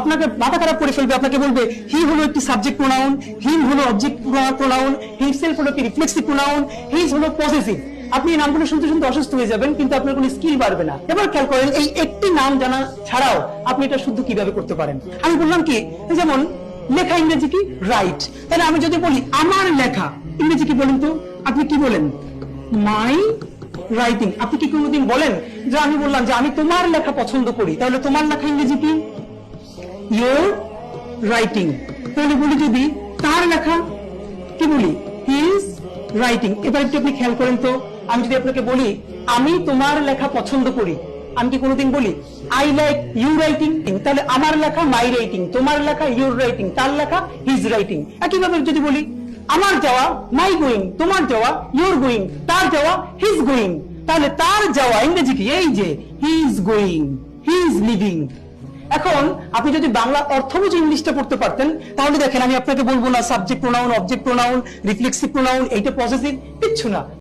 আপনাকে মাথা খারাপ করে ফেলবে, আপনাকে বলবে হি হলো একটি সাবজেক্ট প্রোনাউন, হিম হলো অবজেক্ট প্রোনাউন, হিমসেলফ হলো একটি রিফ্লেক্সিভ প্রোনাউন, হিজ হলো পসেসিভ। আপনি এই নামগুলো শুনতে শুনতে অসুস্থ হয়ে যাবেন, কিন্তু আপনার কোনো স্কিল বাড়বে না। এবার খেয়াল করেন এই একটি নাম জানা ছাড়াও আপনি এটা শুদ্ধ কিভাবে করতে পারেন। আমি বললাম কি, যেমন লেখা ইংরেজি কি রাইট, তাহলে আমি যদি বলি আমার লেখা ইংরেজি কি বলেন তো, আপনি কি বলেন? মাই রাইটিং। আপনি কি কোনোদিন বলেন যে আমি বললাম যে আমি তোমার লেখা পছন্দ করি, তাহলে তোমার লেখা ইংরেজি কি? Your writing. তাহলে বলি যদি তার লেখা, কি বলি? His writing. এবার একটু আপনি খেয়াল করেন তো, আমি যদি আপনাকে বলি আমি তোমার লেখা পছন্দ করি, আমি কি কোনোদিন বলি আই লাইক ইউ রাইটিং? তাহলে আমার লেখা মাই রাইটিং, তোমার লেখা ইউর রাইটিং, তার লেখা হিজ রাইটিং। একইভাবে যদি বলি আমার যাওয়া মাই গোয়িং, তোমার যাওয়া ইউর গোয়িং, তার যাওয়া হিজ গোয়িং, তাহলে তার যাওয়া ইংরেজি কি? এই যে he is going, he is living. এখন আপনি যদি বাংলা অর্থ বুঝে ইংলিশটা পড়তে পারতেন, তাহলে দেখেন আমি আপনাকে বলবো না subject pronoun, object pronoun, reflexive pronoun, এইটা পসেসিভ, কিচ্ছু না।